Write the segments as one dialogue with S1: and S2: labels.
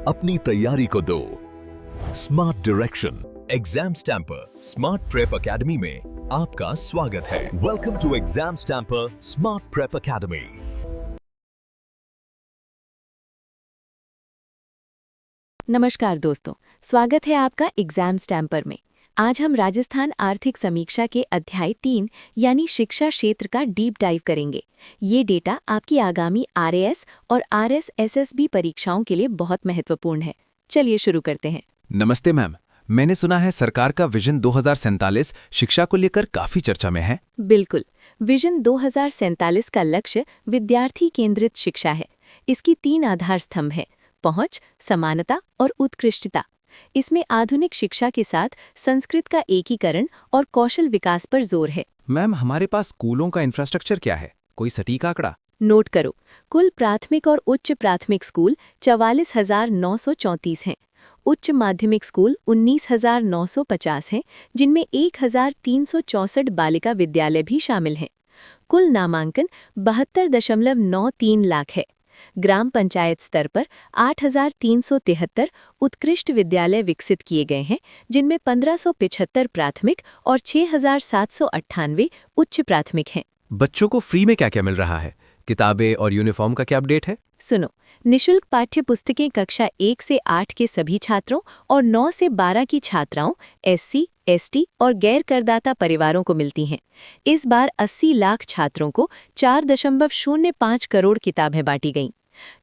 S1: अपनी तैयारी को दो smart direction. Exam Stamper Smart Prep Academy में आपका स्वागत है। Welcome to Exam Stamper Smart Prep Academy.
S2: नमस्कार दोस्तों, स्वागत है आपका एग्जाम स्टैम्पर में। आज हम राजस्थान आर्थिक समीक्षा के अध्याय 3 यानी शिक्षा क्षेत्र का डीप डाइव करेंगे। ये डेटा आपकी आगामी आरएएस और आरएसएसबी परीक्षाओं के लिए बहुत महत्वपूर्ण है। चलिए शुरू करते हैं।
S3: नमस्ते मैम, मैंने सुना है सरकार का विजन 2047 शिक्षा को लेकर काफी चर्चा में है।
S2: बिल्कुल, विजन 2047 का लक्ष्य विद्यार्थी केंद्रित शिक्षा है। इसकी 3 आधार स्तंभ हैं: पहुंच, समानता और उत्कृष्टता। इसमें आधुनिक शिक्षा के साथ संस्कृत का एकीकरण और कौशल विकास पर जोर है।
S3: मैम, हमारे पास स्कूलों का इंफ्रास्ट्रक्चर क्या है? कोई सटीक आंकड़ा?
S2: नोट करो, कुल प्राथमिक और उच्च प्राथमिक स्कूल 44,934 हैं। उच्च माध्यमिक स्कूल 19,950 हैं, जिनमें 1,364 बालिका विद्यालय भी शामिल हैं। कुल नामांकन 72.93 लाख है। ग्राम पंचायत स्तर पर 8,373 उत्कृष्ट विद्यालय विकसित किए गए हैं, जिनमें 1,575 प्राथमिक और 6,798 उच्च प्राथमिक हैं।
S3: बच्चों को फ्री में क्या क्या मिल रहा है? किताबें और यूनिफॉर्म का क्या अपडेट है?
S2: सुनो, निशुल्क पाठ्य पुस्तकें कक्षा 1 से 8 के सभी छात्रों और 9 से 12 की छात्राओं, एससी, एसटी और गैर करदाता परिवारों को मिलती हैं। इस बार 80 लाख छात्रों को 4.05 करोड़ किताबें बांटी गईं।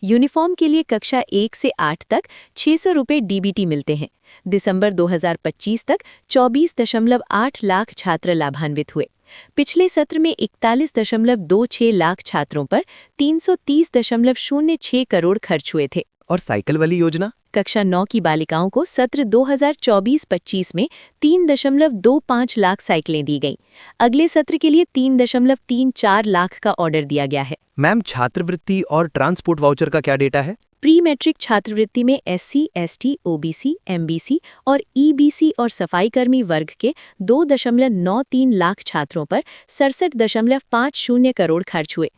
S2: यूनिफॉर्म के लिए कक्षा 1 से 8 तक 600 रुपये डीबीटी मिलते हैं। दिसंबर 2025 तक 24.8 लाख छात्र लाभान्वित हुए। पिछले सत्र में 41.26 लाख छात्रों पर 330.06 करोड़ खर्च हुए थे।
S3: और साइकिल वाली योजना?
S2: कक्षा 9 की बालिकाओं को सत्र 2024-25 में 3.25 लाख साइकिलें दी गईं। अगले सत्र के लिए 3.34 लाख का ऑर्डर दिया गया है।
S3: मैम, छात्रवृत्ति और ट्रांसपोर्ट वाउचर का क्या डेटा है?
S2: प्री मैट्रिक छात्रवृत्ति में एससी, एसटी, ओबीसी, एमबीसी और ईबीसी और सफाईकर्मी वर्ग के 2.93 लाख छात्रों पर 67.50 करोड़ खर्च हुए।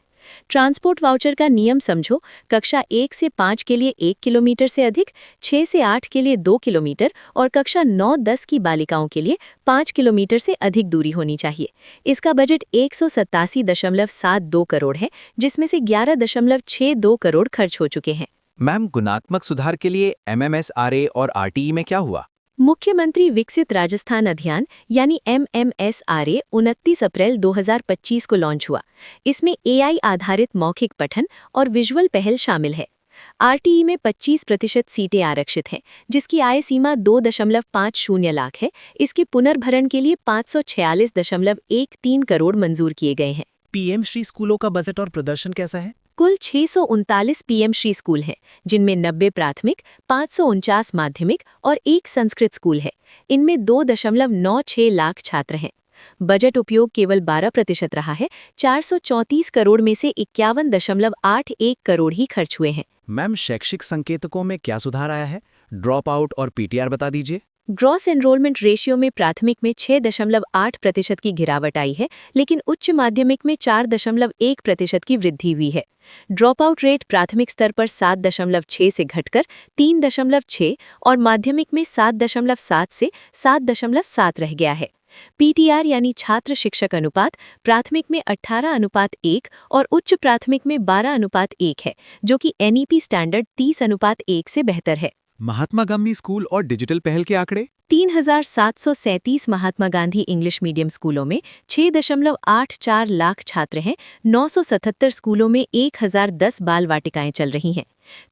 S2: ट्रांसपोर्ट वाउचर का नियम समझो, कक्षा 1 से 5 के लिए 1 किलोमीटर से अधिक, 6 से 8 के लिए 2 किलोमीटर और कक्षा 9-10 की बालिकाओं के लिए 5 किलोमीटर से अधिक दूरी होनी चाहिए। इसका बजट 187.72 करोड़ है, जिसमें से 11.62 करोड़ खर्च हो चुके हैं।
S3: मैम, गुणात्मक सुधार के लिए MMSRA और RTE में क्या हुआ?
S2: मुख्यमंत्री विकसित राजस्थान अभियान यानी MMSRA 29 अप्रैल 2025 को लॉन्च हुआ। इसमें AI आधारित मौखिक पठन और विजुअल पहल शामिल है। RTE में 25% सीटें आरक्षित हैं, जिसकी आय सीमा 2.50 लाख है। इसके पुनर्भरण के लिए 546.13 करोड़ मंजूर किए गए हैं।
S3: PM श्री स्कूलों का बजट और प्रदर्शन कैसा है?
S2: कुल 639 PM श्री स्कूल हैं, जिनमें 90 प्राथमिक, 549 माध्यमिक और 1 संस्कृत स्कूल है। इनमें 2.96 लाख छात्र हैं। बजट उपयोग केवल 12% रहा है। 434 करोड़ में से 51.81 करोड़ ही खर्च हुए हैं।
S3: मैम, शैक्षिक संकेतकों में क्या सुधार आया है? ड्रॉप आउट और PTR बता दीजिए।
S2: ग्रॉस एनरोलमेंट रेशियो में प्राथमिक में 6.8% की गिरावट आई है, लेकिन उच्च माध्यमिक में 4.1% की वृद्धि हुई है। ड्रॉप आउट रेट प्राथमिक स्तर पर 7.6 से घटकर 3.6 और माध्यमिक में 7.7 से 7.7 रह गया है। PTR यानी छात्र शिक्षक अनुपात प्राथमिक में 18:1 और उच्च प्राथमिक में 12:1 है, जो कि NEP स्टैंडर्ड 30:1 से बेहतर है।
S3: महात्मा गांधी स्कूल और डिजिटल पहल के आंकड़े?
S2: 3,737 महात्मा गांधी इंग्लिश मीडियम स्कूलों में 6.84 लाख छात्र हैं। 977 स्कूलों में 1,010 बाल वाटिकाएं चल रही हैं।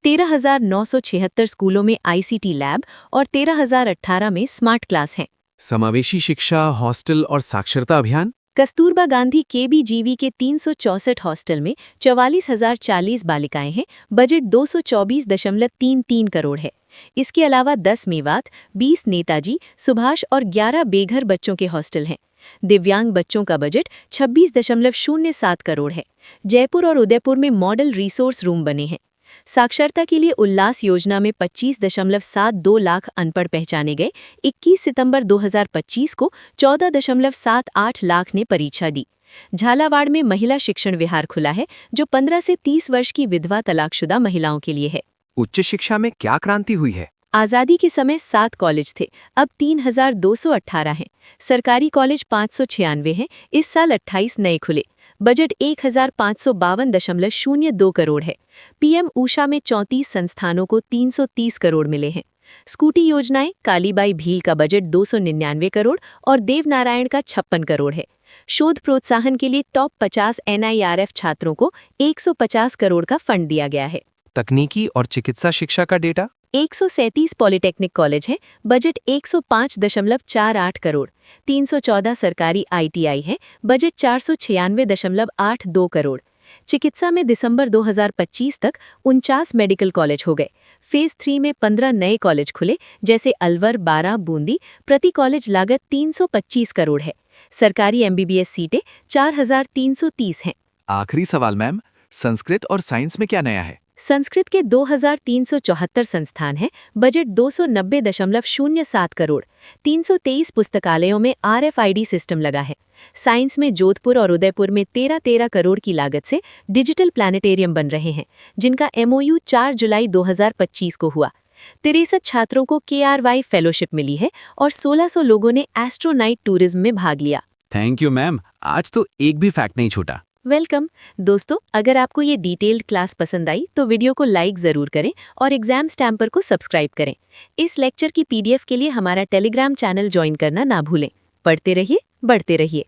S2: 13,976 स्कूलों में ICT लैब और 13,018 में स्मार्ट क्लास हैं।
S3: समावेशी शिक्षा, हॉस्टल और साक्षरता अभियान?
S2: कस्तूरबा गांधी KBGV के 364 हॉस्टल में 44,040 बालिकाएं हैं। बजट 224.33 करोड़ है। इसके अलावा 10 मेवात, 20 नेताजी, सुभाष और 11 बेघर बच्चों के हॉस्टल हैं। दिव्यांग बच्चों का बजट 26.07 करोड़ है। जयपुर और उदयपुर में मॉडल रिसोर्स रूम बने हैं। साक्षरता के लिए उल्लास योजना में 25.72 लाख अनपढ़ पहचाने गए। 21 सितंबर 2025 को 14.78 लाख ने परीक्षा दी। झालावाड़ में महिला शिक्षण विहार खुला है, जो 15 से 30 वर्ष की विधवा तलाकशुदा महिलाओं के लिए है।
S3: उच्च शिक्षा में क्या क्रांति हुई है?
S2: आज़ादी के समय 7 कॉलेज थे, अब 3,218 हैं। सरकारी कॉलेज 596 हैं, इस साल 28 नए खुले। बजट 1,552.02 करोड़ है। पीएम ऊषा में 34 संस्थानों को 330 करोड़ मिले हैं। स्कूटी योजनाएं, कालीबाई भील का बजट 299 करोड़ और देवनारायण का 56 करोड़ है। शोध प्रोत्साहन के लिए टॉप 50 NIRF छात्रों को 150 करोड़ का फंड दिया गया है।
S3: तकनीकी और चिकित्सा शिक्षा का डेटा?
S2: 137 पॉलिटेक्निक कॉलेज हैं, बजट 105.48 करोड़। 314 सरकारी ITI हैं, बजट 496.82 करोड़। चिकित्सा में दिसंबर 2025 तक 49 मेडिकल कॉलेज हो गए। फेज 3 में 15 नए कॉलेज खुले, जैसे अलवर, बारा, बूंदी। प्रति कॉलेज लागत 325 करोड़ है। सरकारी MBBS सीटें 4,330 हैं।
S3: आखिरी सवाल मैम, संस्कृत और साइंस में क्या नया है?
S2: संस्कृत के 2,374 संस्थान हैं, बजट 290.07 करोड़। 323 पुस्तकालयों में RFID सिस्टम लगा है। साइंस में जोधपुर और उदयपुर में 13 करोड़ की लागत से डिजिटल प्लानिटेरियम बन रहे हैं, जिनका MOU 4 जुलाई 2025 को हुआ। 63 छात्रों को KRY फेलोशिप मिली है और 1600 लोगों ने एस्ट्रोनाइट टूरिज्म में भाग लिया।
S3: थैंक यू मैम, आज तो एक भी फैक्ट नहीं छूटा।
S2: वेलकम दोस्तों, अगर आपको ये डिटेल्ड क्लास पसंद आई तो वीडियो को लाइक ज़रूर करें और एग्जाम स्टैम्पर को सब्सक्राइब करें। इस लेक्चर की PDF के लिए हमारा टेलीग्राम चैनल ज्वाइन करना ना भूलें। पढ़ते रहिए, बढ़ते रहिए।